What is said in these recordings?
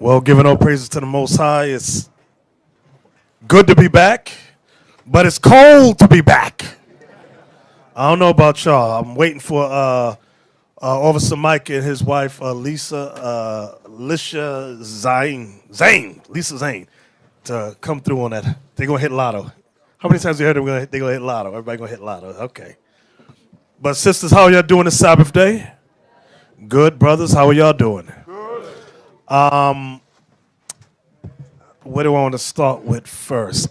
Well, giving all praises to the Most High. It's good to be back, but it's cold to be back. I don't know about y'all. I'm waiting for Officer Mike and his wife, Lisa Zane, to come through on that. They're going to hit lotto. How many times you heard they're going to hit lotto? Everybody going to hit lotto. Okay. But sisters, how are y'all doing this Sabbath day? Good, brothers. How are y'all doing? Where do I want to start with first?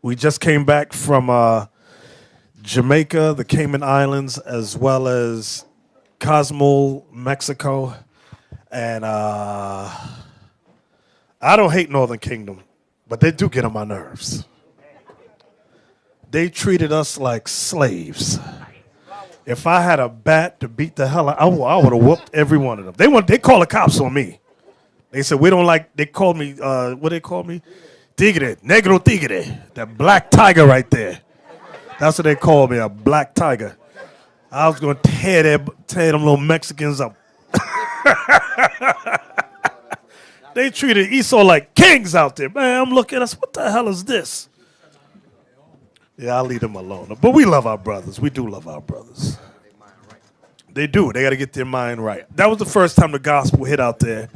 We just came back from Jamaica, the Cayman Islands, as well as Cozumel, Mexico, and I don't hate Northern Kingdom, but they do get on my nerves. They treated us like slaves. If I had a bat to beat the hell out, I would have whooped every one of them. They call the cops on me. They said we don't like. They called me. What they called me? Tigre, negro tigre, that black tiger right there. That's what they called me, a black tiger. I was going to tear them little Mexicans up. They treated Esau like kings out there. Man, I'm looking at us. What the hell is this? Yeah, I'll leave them alone. But we love our brothers. We do love our brothers. They do. They got to get their mind right. That was the first time the gospel hit out there.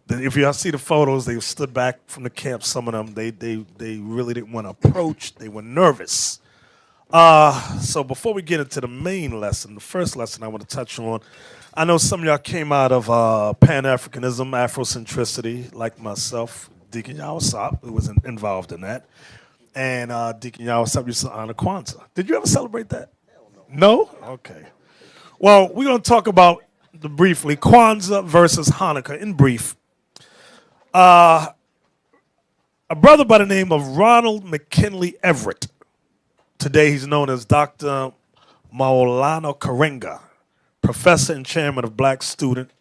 If y'all see the photos, they stood back from the camp. Some of them, they really didn't want to approach. They were nervous. So before we get into the main lesson, the first lesson I want to touch on, I know some of y'all came out of Pan-Africanism, Afrocentricity, like myself, Deacon Yawasop, who was involved in that. And Deacon Yawasop used to honor Kwanzaa. Did you ever celebrate that? No? Okay. Well, we're going to talk about, briefly, Kwanzaa versus Hanukkah in brief. A brother by the name of Ronald McKinley Everett. Today he's known as Dr. Maulana Karenga, professor and chairman of Black Student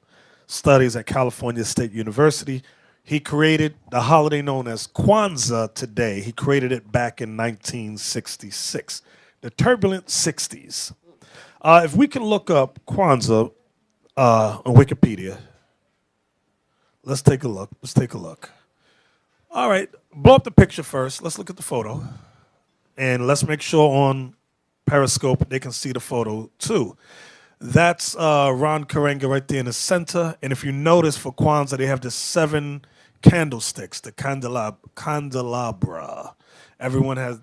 Studies at California State University. He created the holiday known as Kwanzaa today. He created it back in 1966, the turbulent 60s. If we can look up Kwanzaa on Wikipedia, let's take a look. All right, blow up the picture first. Let's look at the photo. And let's make sure on Periscope they can see the photo too. That's Ron Karenga right there in the center. And if you notice for Kwanzaa, they have the 7 candlesticks, the candelabra.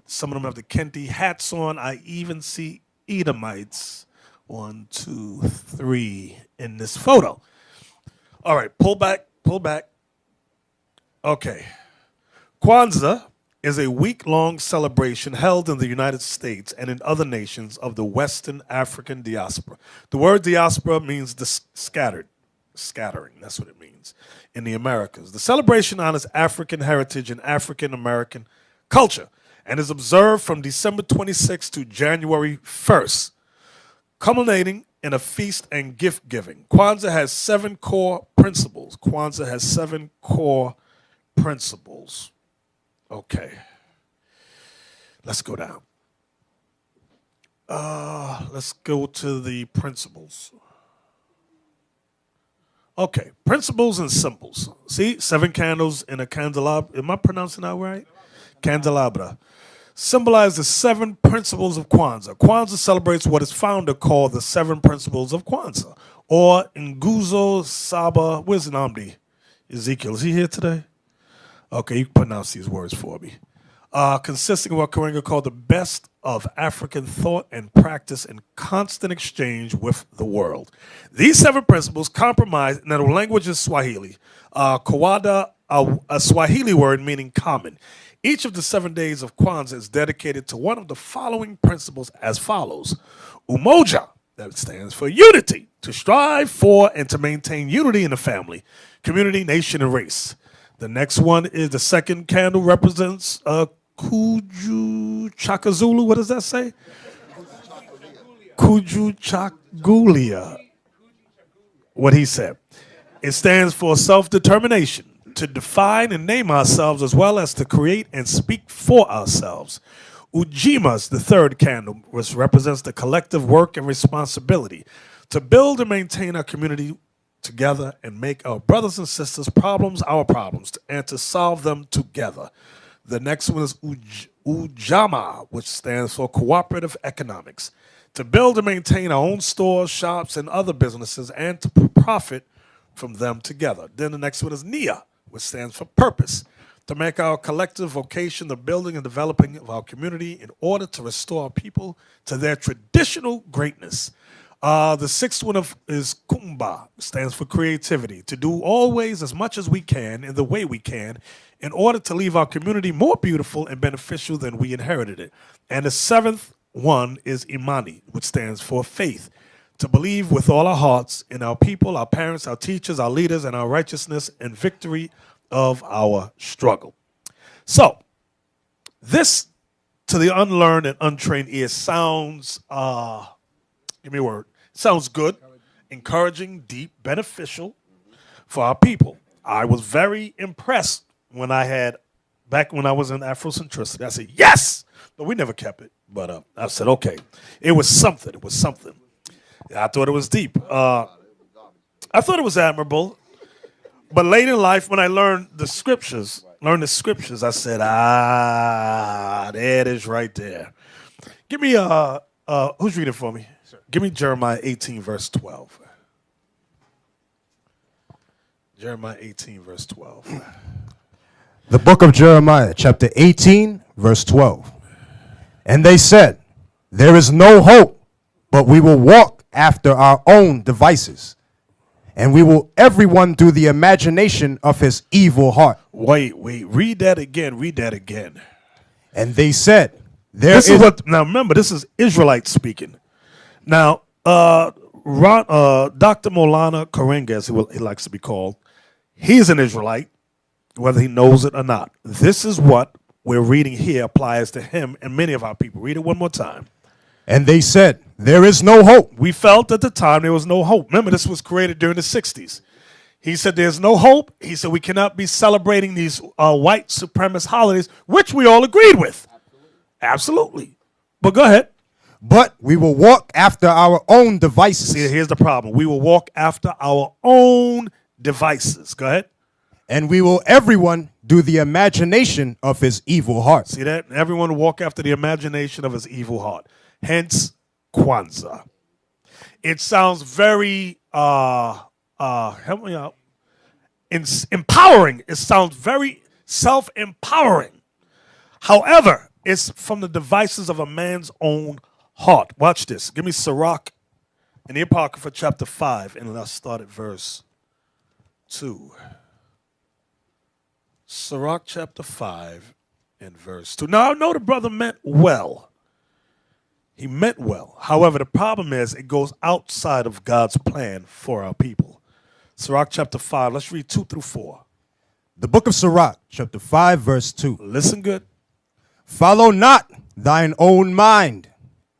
Some of them have the Kenti hats on. I even see Edomites, 1, 2, 3 in this photo. All right, pull back. Okay. Kwanzaa is a week-long celebration held in the United States and in other nations of the Western African diaspora. The word diaspora means scattering. That's what it means in the Americas. The celebration honors African heritage and African American culture and is observed from December 26th to January 1st, culminating in a feast and gift giving. Kwanzaa has 7 core principles. Okay. Let's go down. Let's go to the principles. Okay, principles and symbols. See, 7 candles in a candelabra. Am I pronouncing that right? Candelabra. Symbolize the 7 principles of Kwanzaa. Kwanzaa celebrates what its founder called the 7 principles of Kwanzaa, or Nguzo Saba. Where's Namdi? Ezekiel, is he here today? Okay, you can pronounce these words for me. Consisting of what Karenga called the best of African thought and practice in constant exchange with the world. These 7 principles compromise, and the language is Swahili. Kawada, a Swahili word meaning common. Each of the 7 days of Kwanzaa is dedicated to one of the following principles as follows. Umoja, that stands for unity, to strive for and to maintain unity in the family, community, nation, and race. The next one is the second candle represents Kuju Chakazulu. What does that say? Kuju Chagulia. What he said. It stands for self-determination, to define and name ourselves as well as to create and speak for ourselves. Ujimas, the third candle, which represents the collective work and responsibility to build and maintain our community together and make our brothers and sisters' problems our problems and to solve them together. The next one is Ujama, which stands for cooperative economics. To build and maintain our own stores, shops, and other businesses and to profit from them together. Then the next one is Nia, which stands for purpose. To make our collective vocation the building and developing of our community in order to restore our people to their traditional greatness. The sixth one is Kumba, stands for creativity. To do always as much as we can in the way we can in order to leave our community more beautiful and beneficial than we inherited it. And the seventh one is Imani, which stands for faith. To believe with all our hearts in our people, our parents, our teachers, our leaders, and our righteousness and victory of our struggle. So, this to the unlearned and untrained ear sounds, give me a word, sounds good, encouraging, deep, beneficial for our people. I was very impressed back when I was in Afrocentricity. I said, yes! But we never kept it. But I said, okay. It was something. It was something. I thought it was deep. I thought it was admirable. But late in life, when I learned the scriptures, I said, there it is right there. Give me, who's reading for me? Sure. Give me Jeremiah 18, verse 12. Jeremiah 18, verse 12. The book of Jeremiah, chapter 18, verse 12. And they said, there is no hope, but we will walk after our own devices. And we will everyone do the imagination of his evil heart. Wait, read that again. And they said, now remember, this is Israelites speaking. Now, Dr. Maulana Karenga, as he likes to be called, he's an Israelite, whether he knows it or not. This is what we're reading here applies to him and many of our people. Read it one more time. And they said, there is no hope. We felt at the time there was no hope. Remember, this was created during the 60s. He said there's no hope. He said we cannot be celebrating these white supremacist holidays, which we all agreed with. Absolutely. But go ahead. But we will walk after our own devices. See, here's the problem. We will walk after our own devices. Go ahead. And we will everyone do the imagination of his evil heart. See that? Everyone will walk after the imagination of his evil heart. Hence, Kwanzaa. It sounds very, help me out, empowering. It sounds very self-empowering. However, it's from the devices of a man's own heart. Watch this. Give me Sirach in the Apocrypha, chapter 5, and let's start at verse 2. Sirach, chapter 5, and verse 2. Now, I know the brother meant well. He meant well. However, the problem is it goes outside of God's plan for our people. Sirach chapter 5, let's read 2 through 4. The book of Sirach, chapter 5, verse 2. Listen good. Follow not thine own mind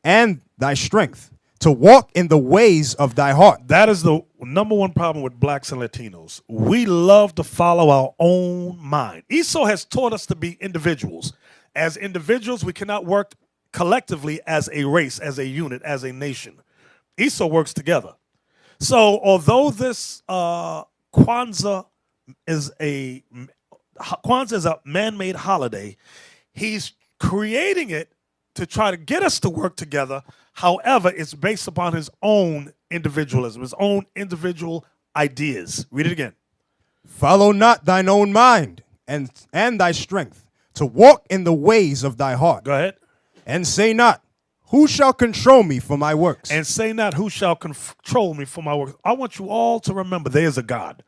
and thy strength to walk in the ways of thy heart. That is the number one problem with blacks and Latinos. We love to follow our own mind. Esau has taught us to be individuals. As individuals, we cannot work collectively as a race, as a unit, as a nation. Esau works together. So although this Kwanzaa is a man-made holiday, he's creating it to try to get us to work together. However, it's based upon his own individualism, his own individual ideas. Read it again. Follow not thine own mind and thy strength to walk in the ways of thy heart. Go ahead. And say not, who shall control me for my works? And say not, who shall control me for my works? I want you all to remember there is a God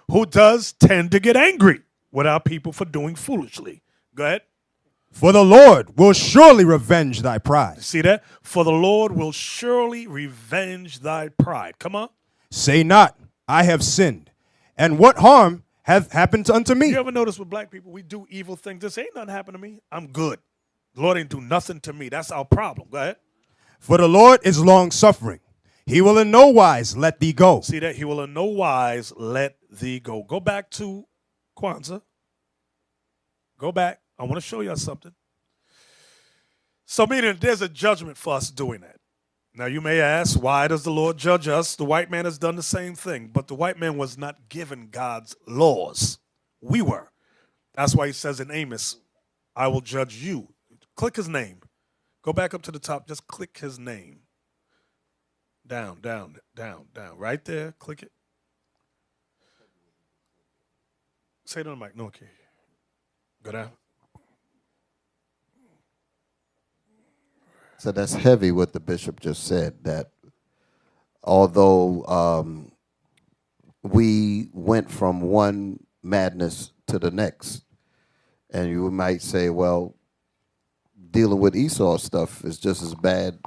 who does tend to get angry with our people for doing foolishly. Go ahead. For the Lord will surely revenge thy pride. See that? For the Lord will surely revenge thy pride. Come on. Say not, I have sinned, and what harm hath happened unto me? You ever notice with black people, we do evil things. This ain't nothing happened to me. I'm good. The Lord ain't do nothing to me. That's our problem. Go ahead. For the Lord is long-suffering. He will in no wise let thee go. See that? He will in no wise let thee go. Go back to Kwanzaa. Go back. I want to show you something. So meaning there's a judgment for us doing that. Now you may ask, why does the Lord judge us? The white man has done the same thing, but the white man was not given God's laws. We were. That's why he says in Amos, I will judge you. Click his name. Go back up to the top. Just click his name. Down, down, down, down. Right there. Click it. Say it on the mic. No, okay. Go down. So that's heavy what the bishop just said, that although we went from one madness to the next, and you might say, well, dealing with Esau stuff is just as bad,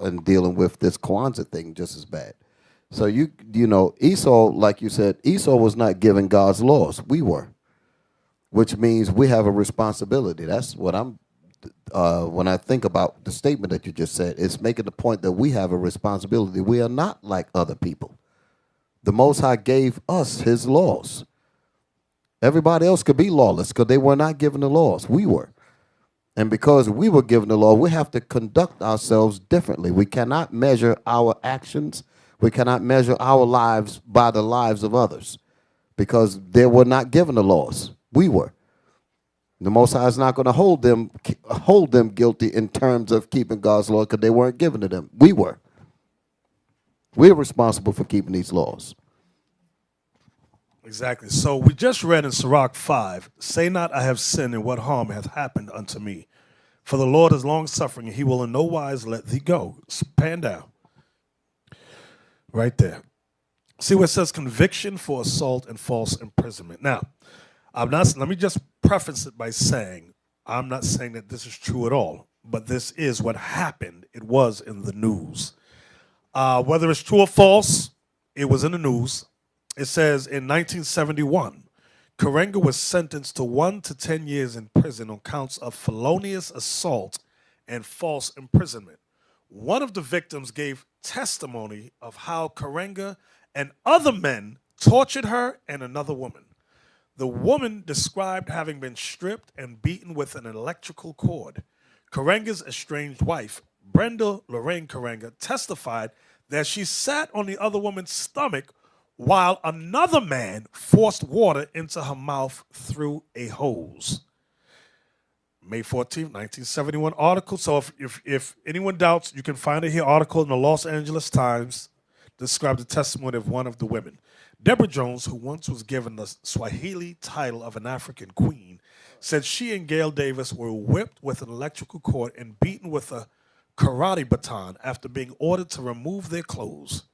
and dealing with this Kwanzaa thing just as bad. So you know, Esau, like you said, Esau was not given God's laws. We were, which means we have a responsibility. That's what I'm. When I think about the statement that you just said, it's making the point that we have a responsibility. We are not like other people. The Most High gave us his laws. Everybody else could be lawless because they were not given the laws. We were. And because we were given the law, we have to conduct ourselves differently. We cannot measure our actions. We cannot measure our lives by the lives of others because they were not given the laws. We were. The Most High is not going to hold them guilty in terms of keeping God's law because they weren't given to them. We were. We're responsible for keeping these laws. Exactly. So we just read in Sirach 5, say not I have sinned, and what harm hath happened unto me. For the Lord is long-suffering, and he will in no wise let thee go. Pan down. Right there. See where it says conviction for assault and false imprisonment. Now, let me just preface it by saying, I'm not saying that this is true at all, but this is what happened. It was in the news. Whether it's true or false, it was in the news. It says in 1971, Karenga was sentenced to 1 to 10 years in prison on counts of felonious assault and false imprisonment. One of the victims gave testimony of how Karenga and other men tortured her and another woman. The woman described having been stripped and beaten with an electrical cord. Karenga's estranged wife, Brenda Lorraine Karenga, testified that she sat on the other woman's stomach while another man forced water into her mouth through a hose. May 14, 1971 article. So if anyone doubts, you can find it here. Article in the Los Angeles Times described the testimony of one of the women. Deborah Jones, who once was given the Swahili title of an African queen, said she and Gail Davis were whipped with an electrical cord and beaten with a karate baton after being ordered to remove their clothes.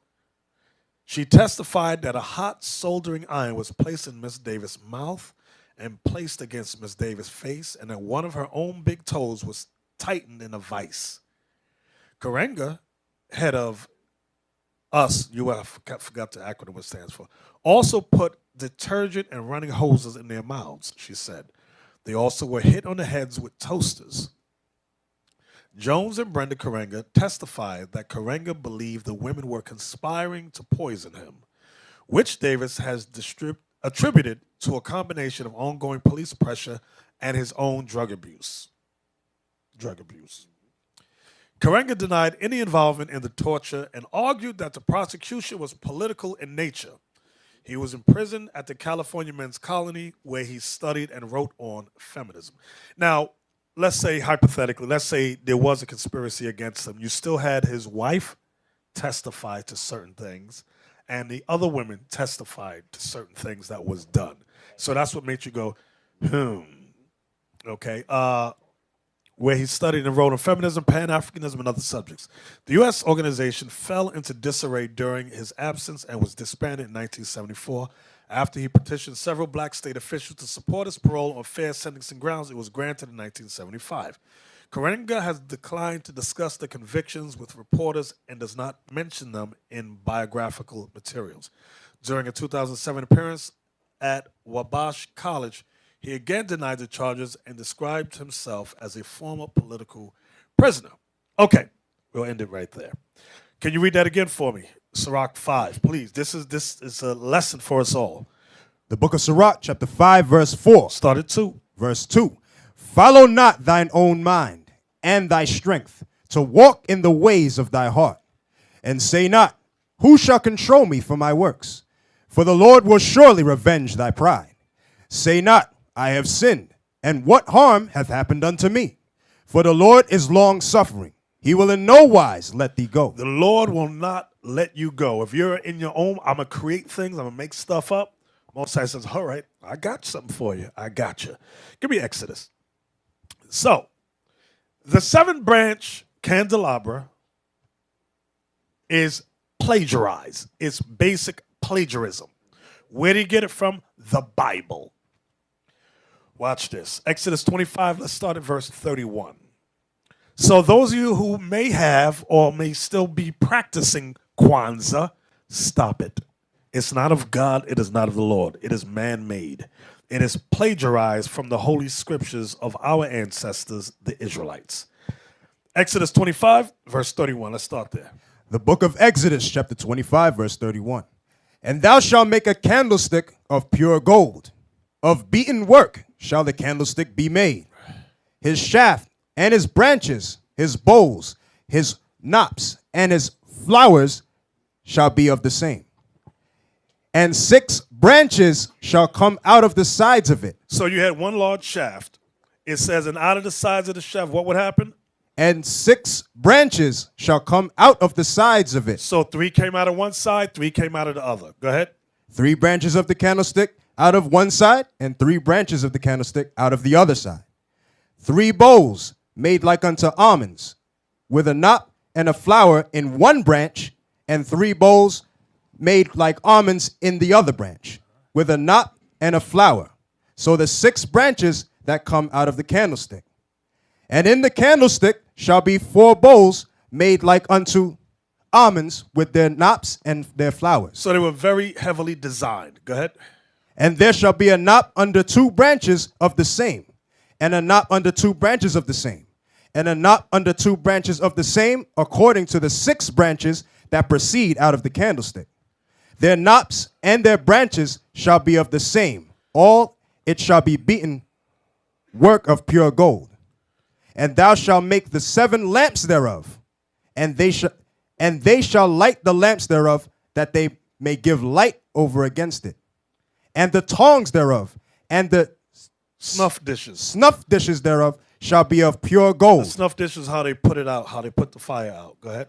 She testified that a hot soldering iron was placed in Miss Davis' mouth and placed against Miss Davis' face, and that one of her own big toes was tightened in a vice. Karenga, head of US, forgot the acronym it stands for, also put detergent and running hoses in their mouths, she said. They also were hit on the heads with toasters. Jones and Brenda Karenga testified that Karenga believed the women were conspiring to poison him, which Davis has attributed to a combination of ongoing police pressure and his own drug abuse. Karenga denied any involvement in the torture and argued that the prosecution was political in nature. He was imprisoned at the California Men's Colony, where he studied and wrote on feminism. Now, let's say, hypothetically, let's say there was a conspiracy against him. You still had his wife testify to certain things, and the other women testified to certain things that was done. So that's what made you go, okay. Where he studied and wrote on feminism, Pan-Africanism, and other subjects. The U.S. organization fell into disarray during his absence and was disbanded in 1974. After he petitioned several black state officials to support his parole on fair sentencing grounds, it was granted in 1975. Karenga has declined to discuss the convictions with reporters and does not mention them in biographical materials. During a 2007 appearance at Wabash College, he again denied the charges and described himself as a former political prisoner. Okay, we'll end it right there. Can you read that again for me? Sirach 5, please. This is a lesson for us all. The book of Sirach, chapter 5, verse 4. Start at 2. Verse 2. Follow not thine own mind and thy strength to walk in the ways of thy heart. And say not, who shall control me for my works? For the Lord will surely revenge thy pride. Say not, I have sinned, and what harm hath happened unto me? For the Lord is long-suffering. He will in no wise let thee go. The Lord will not let you go. If you're in your own, I'm going to create things, I'm going to make stuff up. Most High says, all right, I got something for you. I got you. Give me Exodus. So, the 7-branch candelabra is plagiarized. It's basic plagiarism. Where did he get it from? The Bible. Watch this. Exodus 25, let's start at verse 31. So those of you who may have or may still be practicing Kwanzaa, stop it. It's not of God. It is not of the Lord. It is man-made. It is plagiarized from the holy scriptures of our ancestors, the Israelites. Exodus 25, verse 31. Let's start there. The book of Exodus, chapter 25, verse 31. And thou shalt make a candlestick of pure gold. Of beaten work shall the candlestick be made. His shaft and his branches, his bowls, his knops, and his flowers shall be of the same. And 6 branches shall come out of the sides of it. So you had one large shaft. It says, and out of the sides of the shaft, what would happen? And 6 branches shall come out of the sides of it. So 3 came out of one side, 3 came out of the other. Go ahead. 3 branches of the candlestick out of one side, and 3 branches of the candlestick out of the other side. 3 bowls made like unto almonds, with a knot and a flower in one branch, and 3 bowls made like almonds in the other branch, with a knot and a flower. So the 6 branches that come out of the candlestick. And in the candlestick shall be 4 bowls made like unto almonds, with their knops and their flowers. So they were very heavily designed. Go ahead. And there shall be a knot under 2 branches of the same, and a knot under 2 branches of the same, and a knot under 2 branches of the same, according to the 6 branches that proceed out of the candlestick. Their knops and their branches shall be of the same. All it shall be beaten work of pure gold. And thou shalt make the 7 lamps thereof, and they shall light the lamps thereof, that they may give light over against it. And the tongs thereof, and the Snuff dishes. snuff dishes thereof shall be of pure gold. The snuff dishes, how they put it out, how they put the fire out. Go ahead.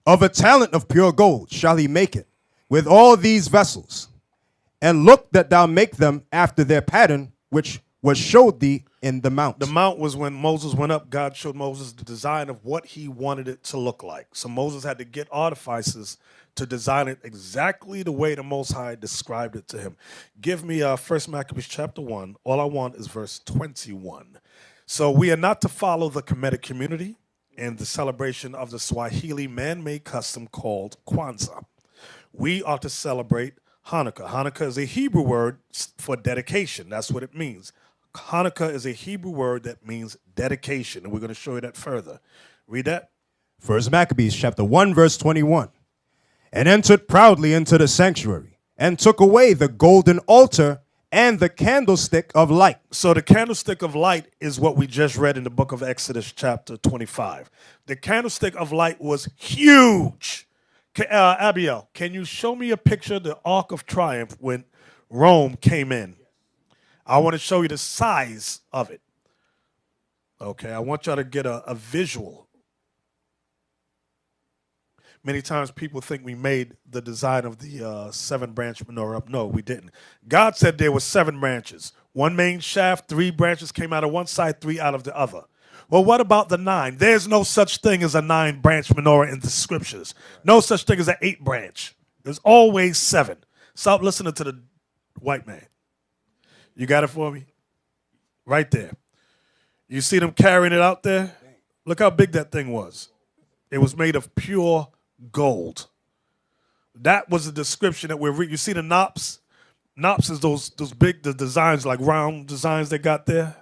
Of a talent of pure gold shall he make it, with all these vessels. And look that thou make them after their pattern, which was showed thee in the mount. The mount was when Moses went up, God showed Moses the design of what he wanted it to look like. So Moses had to get artificers to design it exactly the way the Most High described it to him. Give me 1 Maccabees chapter 1. All I want is verse 21. So we are not to follow the Kemetic community in the celebration of the Swahili man-made custom called Kwanzaa. We are to celebrate Hanukkah. Hanukkah is a Hebrew word for dedication. That's what it means. Hanukkah is a Hebrew word that means dedication, and we're going to show you that further. Read that. 1 Maccabees chapter 1, verse 21. And entered proudly into the sanctuary, and took away the golden altar and the candlestick of light. So the candlestick of light is what we just read in the book of Exodus chapter 25. The candlestick of light was huge. Abiel, can you show me a picture of the Ark of Triumph when Rome came in? I want to show you the size of it. Okay, I want y'all to get a visual. Many times people think we made the design of the 7-branch menorah up. No, we didn't. God said there were 7 branches. 1 main shaft, 3 branches came out of one side, 3 out of the other. Well, what about the 9? There's no such thing as a 9-branch menorah in the scriptures. No such thing as an 8-branch. There's always 7. Stop listening to the white man. You got it for me? Right there. You see them carrying it out there? Look how big that thing was. It was made of pure gold. That was the description that we're reading. You see the knops? Knops is those big, the designs, like round designs they got there.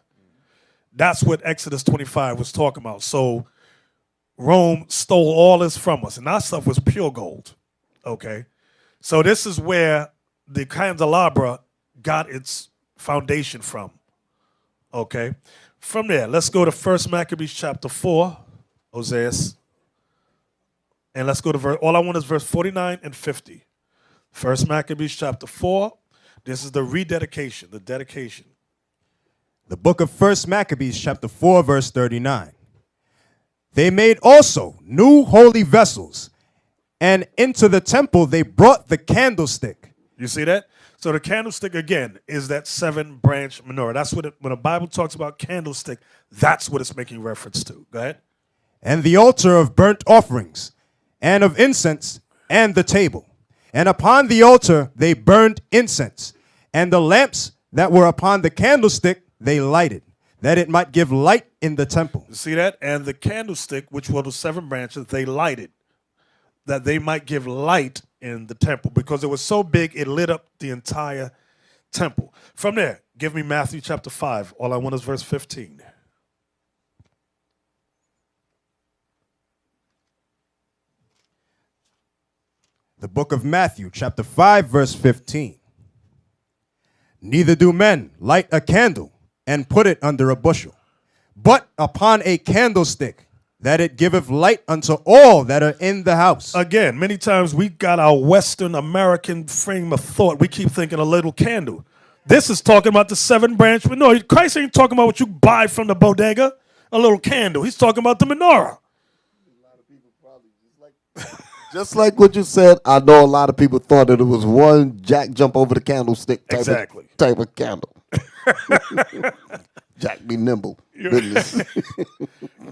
That's what Exodus 25 was talking about. So Rome stole all this from us, and that stuff was pure gold. Okay? So this is where the candelabra got its foundation from. Okay? From there, let's go to 1 Maccabees chapter 4, Oseas. And let's go to verse, all I want is verse 49 and 50. First Maccabees chapter 4. This is the rededication, the dedication. The book of First Maccabees chapter 4 verse 39. They made also new holy vessels, and into the temple they brought the candlestick. You see that? So the candlestick, again, is that 7-branch menorah. That's what when the Bible talks about candlestick, that's what it's making reference to. Go ahead. And the altar of burnt offerings, and of incense, and the table. And upon the altar they burned incense, and the lamps that were upon the candlestick they lighted, that it might give light in the temple. You see that? And the candlestick, which were the 7 branches, they lighted, that they might give light in the temple, because it was so big it lit up the entire temple. From there, give me Matthew chapter 5. All I want is verse 15. The book of Matthew chapter 5 verse 15. Neither do men light a candle and put it under a bushel, but upon a candlestick, that it giveth light unto all that are in the house. Again, many times we got our Western American frame of thought. We keep thinking a little candle. This is talking about the 7-branch menorah. Christ ain't talking about what you buy from the bodega, a little candle. He's talking about the menorah. Just like what you said, I know a lot of people thought that it was one Jack jump over the candlestick type of candle. Jack be nimble. Goodness.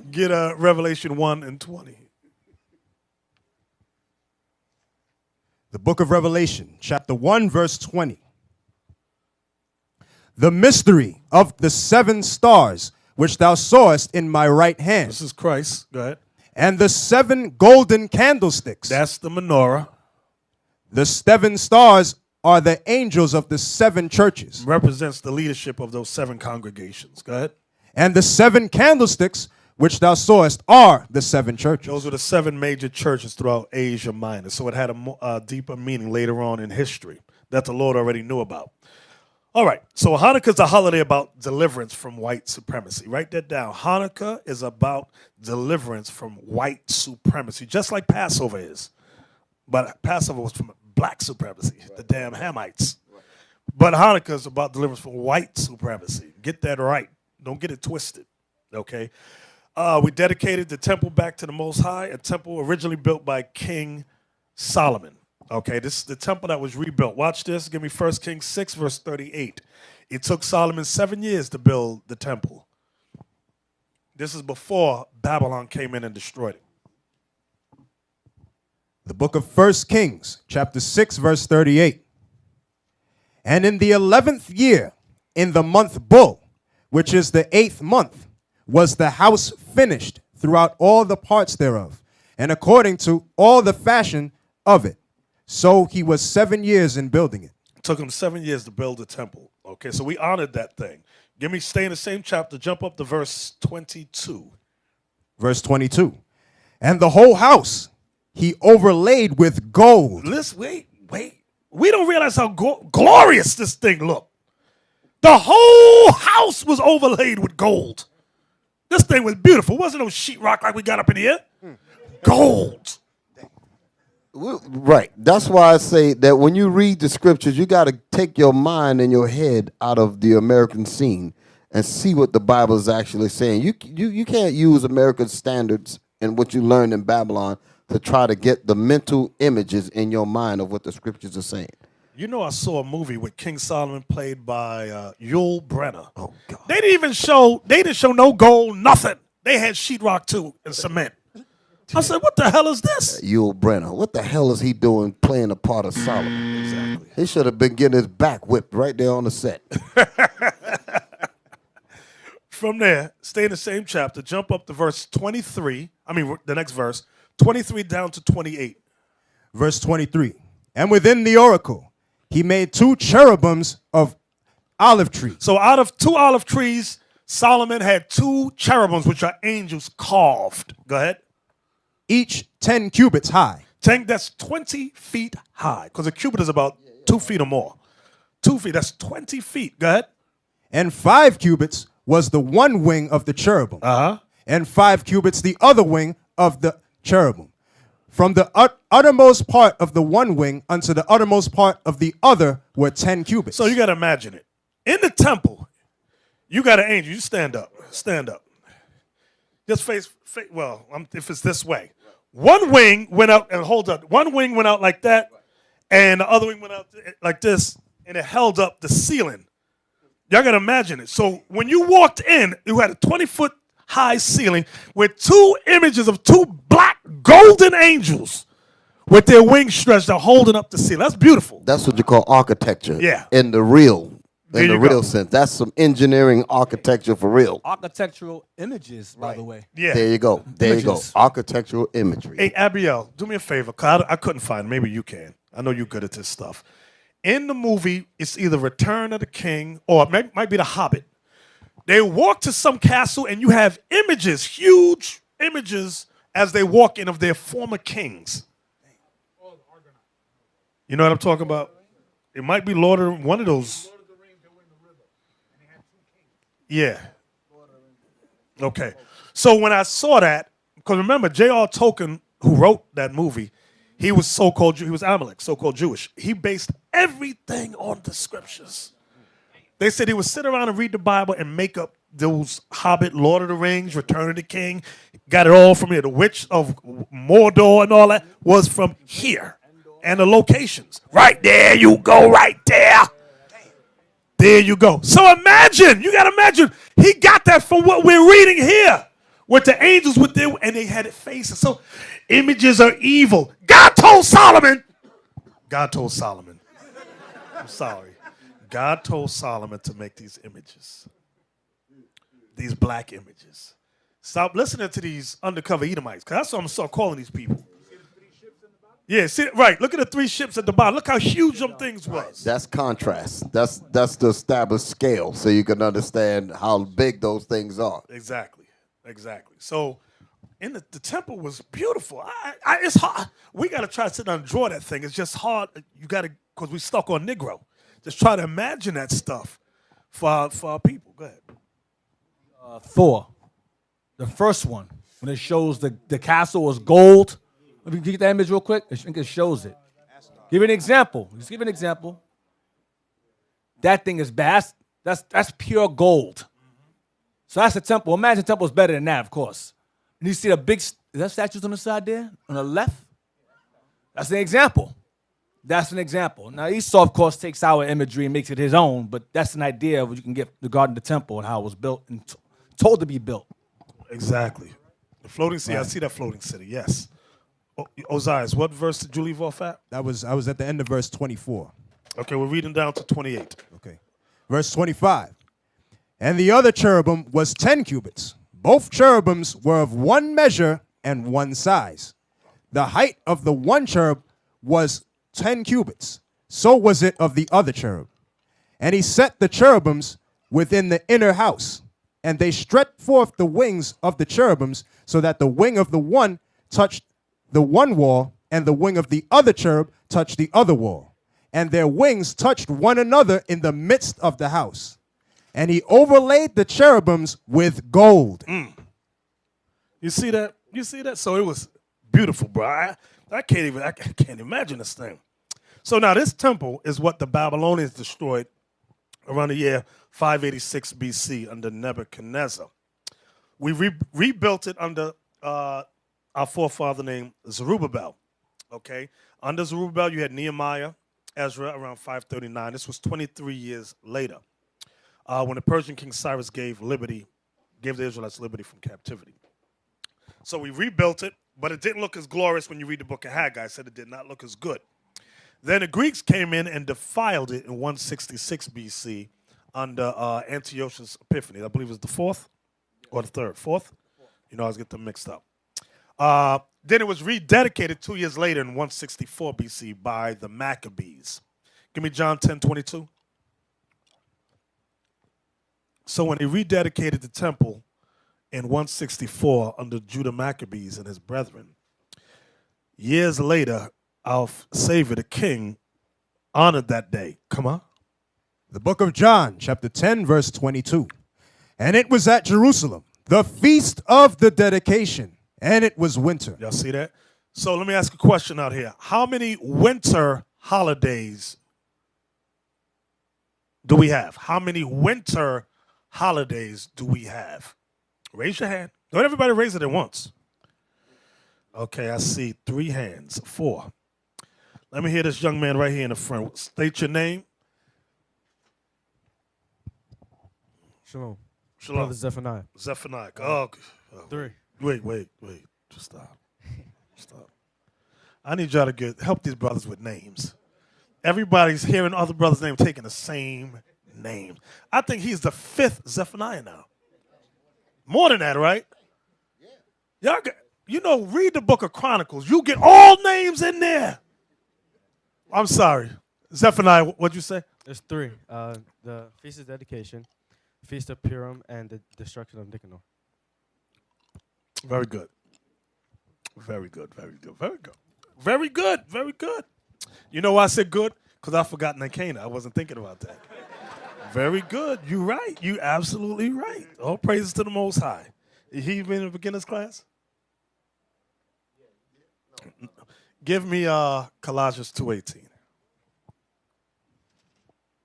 Get Revelation 1 and 20. The book of Revelation, chapter 1, verse 20. The mystery of the 7 stars, which thou sawest in my right hand. This is Christ. Go ahead. And the 7 golden candlesticks. That's the menorah. The 7 stars are the angels of the 7 churches. Represents the leadership of those 7 congregations. Go ahead. And the 7 candlesticks which thou sawest are the 7 churches. Those were the 7 major churches throughout Asia Minor. So it had a deeper meaning later on in history that the Lord already knew about. All right. So Hanukkah is a holiday about deliverance from white supremacy. Write that down. Hanukkah is about deliverance from white supremacy, just like Passover is. But Passover was from black supremacy, the damn Hamites. But Hanukkah is about deliverance from white supremacy. Get that right. Don't get it twisted, okay? We dedicated the temple back to the Most High, a temple originally built by King Solomon. Okay, this is the temple that was rebuilt. Watch this. Give me 1 Kings 6, verse 38. It took Solomon 7 years to build the temple. This is before Babylon came in and destroyed it. The book of 1 Kings, chapter 6, verse 38. And in the 11th year, in the month Bul, which is the 8th month, was the house finished throughout all the parts thereof, and according to all the fashion of it. So he was 7 years in building it. It took him 7 years to build the temple. Okay, so we honored that thing. Stay in the same chapter, jump up to verse 22. Verse 22. And the whole house he overlaid with gold. Listen, wait. We don't realize how glorious this thing looked. The whole house was overlaid with gold. This thing was beautiful. It wasn't no sheetrock like we got up in here. Gold. Right. That's why I say that when you read the scriptures, you got to take your mind and your head out of the American scene and see what the Bible is actually saying. You can't use American standards and what you learned in Babylon to try to get the mental images in your mind of what the scriptures are saying. You know, I saw a movie with King Solomon played by Yul Brynner. Oh, God. They didn't show no gold, nothing. They had sheetrock too and cement. I said, what the hell is this? Yul Brynner. What the hell is he doing playing the part of Solomon? Exactly. He should have been getting his back whipped right there on the set. From there, stay in the same chapter, jump up to verse 23. The next verse, 23 down to 28. Verse 23. And within the oracle, he made 2 cherubims of olive tree. So out of 2 olive trees, Solomon had 2 cherubims, which are angels carved. Go ahead. Each 10 cubits high. That's 20 feet high, because a cubit is about 2 feet or more. 2 feet, that's 20 feet. Go ahead. And 5 cubits was the one wing of the cherubim. Uh-huh. And 5 cubits the other wing of the cherubim. From the uttermost part of the one wing unto the uttermost part of the other were 10 cubits. So you got to imagine it. In the temple, you got an angel. You stand up. Stand up. Just face well, if it's this way. One wing went out, and hold up. One wing went out like that, and the other wing went out like this, and it held up the ceiling. Y'all got to imagine it. So when you walked in, you had a 20-foot high ceiling with two images of two black golden angels with their wings stretched out holding up the ceiling. That's beautiful. That's what you call architecture. Yeah. In the real Go. sense. That's some engineering architecture for real. Architectural images, by the way. Yeah. There you go. There you go. Images. Architectural imagery. Hey, Abiel, do me a favor, because I couldn't find it. Maybe you can. I know you're good at this stuff. In the movie, it's either Return of the King or it might be The Hobbit. They walk to some castle and you have images, huge images, as they walk in of their former kings. You know what I'm talking about? It might be Lord of one of those. Yeah. Okay. So when I saw that, because remember, J.R. Tolkien, who wrote that movie, he was so-called, he was Amalek, so-called Jewish. He based everything on the scriptures. They said he would sit around and read the Bible and make up those Hobbit, Lord of the Rings, Return of the King. Got it all from here. The Witch of Mordor and all that was from here. And the locations. Right there, you go right there. There you go. So imagine, you got to imagine, he got that from what we're reading here. With the angels with their, and they had faces. So images are evil. God told Solomon. I'm sorry. God told Solomon to make these images. These black images. Stop listening to these undercover Edomites, because that's what I'm going to start calling these people. Yeah, see, right. Look at the 3 ships at the bottom. Look how huge them things was. That's contrast. That's the established scale, so you can understand how big those things are. Exactly. So, in the temple was beautiful. It's hard. We got to try to sit down and draw that thing. It's just hard. You got to, because we stuck on Negro. Just try to imagine that stuff for our people. Go ahead. Thor, the first one, when it shows the castle was gold. Let me get that image real quick. I think it shows it. Give an example. Just give an example. That thing is bad. That's pure gold. So that's the temple. Imagine the temple is better than that, of course. And you see the big, is that statues on the side there? On the left? That's an example. Now Esau, of course, takes our imagery and makes it his own, but that's an idea of what you can get regarding the temple and how it was built and told to be built. Exactly. The floating city, right. I see that floating city, yes. Osiris, what verse did you leave off at? I was at the end of verse 24. Okay, we're reading down to 28. Okay. Verse 25. And the other cherubim was 10 cubits. Both cherubims were of one measure and one size. The height of the one cherub was 10 cubits. So was it of the other cherub. And he set the cherubims within the inner house. And they stretched forth the wings of the cherubims, so that the wing of the one touched the one wall, and the wing of the other cherub touched the other wall. And their wings touched one another in the midst of the house. And he overlaid the cherubims with gold. You see that? So it was beautiful, bro. I can't imagine this thing. So now this temple is what the Babylonians destroyed around the year 586 BC under Nebuchadnezzar. We rebuilt it under our forefather named Zerubbabel. Okay? Under Zerubbabel, you had Nehemiah, Ezra around 539. This was 23 years later when the Persian King Cyrus gave the Israelites liberty from captivity. So we rebuilt it, but it didn't look as glorious when you read the book of Haggai. It said it did not look as good. Then the Greeks came in and defiled it in 166 BC under Antiochus Epiphanes. I believe it was the 4th or the 3rd. 4th? You know, I was getting them mixed up. Then it was rededicated 2 years later in 164 BC by the Maccabees. Give me John 10:22. So when he rededicated the temple in 164 under Judah Maccabees and his brethren, years later, our Savior, the King, honored that day. Come on. The book of John, chapter 10, verse 22. And it was at Jerusalem, the feast of the dedication, and it was winter. Y'all see that? So let me ask a question out here. How many winter holidays do we have? How many winter holidays do we have? Raise your hand. Don't everybody raise it at once. Okay, I see 3 hands. 4. Let me hear this young man right here in the front. State your name. Shalom. Shalom. Brother Zephaniah. Zephaniah. Oh, 3. wait. Just stop. I need y'all to help these brothers with names. Everybody's hearing other brothers' names, taking the same name. I think he's the 5th Zephaniah now. More than that, right? Y'all read the book of Chronicles. You get all names in there. I'm sorry. Zephaniah, what'd you say? There's 3. The Feast of Dedication, Feast of Purim, and the Destruction of Nicanor. Very good. Very good. Very good. You know why I said good? Because I forgot Cana. I wasn't thinking about that. Very good. You're right. You absolutely right. All praises to the Most High. He been in a beginner's class? Give me Colossians 2:18.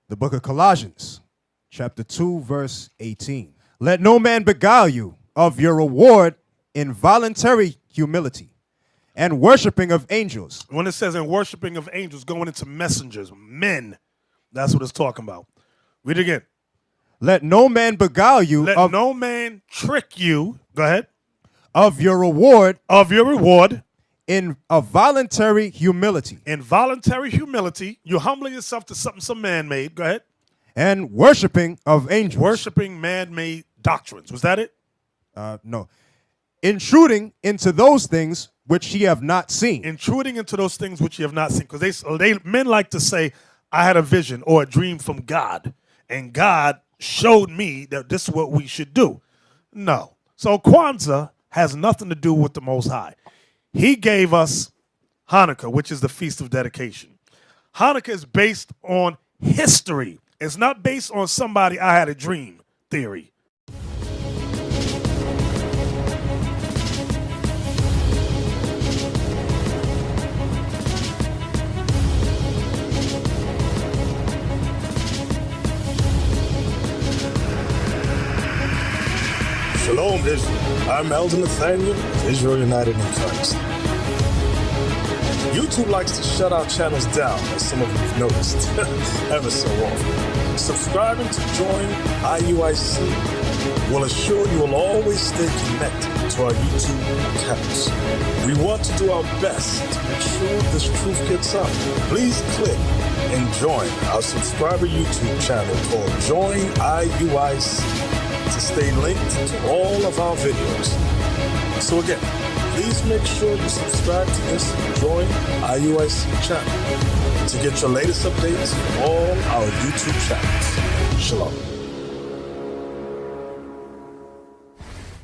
The book of Colossians, chapter 2, verse 18. Let no man beguile you of your reward in voluntary humility and worshiping of angels. When it says in worshiping of angels, going into messengers, men, that's what it's talking about. Read it again. Let no man beguile you Let no man trick you. Go ahead. Of your reward In a voluntary humility. In voluntary humility, you humbling yourself to something some man made. Go ahead. And worshiping of angels. Worshiping man-made doctrines. Was that it? No. Intruding into those things which ye have not seen. Intruding into those things which you have not seen. Because men like to say, I had a vision or a dream from God, and God showed me that this is what we should do. No. So Kwanzaa has nothing to do with the Most High. He gave us Hanukkah, which is the Feast of Dedication. Hanukkah is based on history. It's not based on somebody I had a dream theory. Shalom, Israel. I'm Elder Nathanyel, Israel United in Christ. YouTube likes to shut our channels down, as some of you have noticed, ever so often. Subscribing to join IUIC will assure you will always stay connected to our YouTube accounts. We want to do our best to make sure this truth gets out. Please click and join our subscriber YouTube channel called Join IUIC to stay linked to all of our videos. So again, please make sure you subscribe to this Join IUIC channel to get your latest updates from all our YouTube channels. Shalom.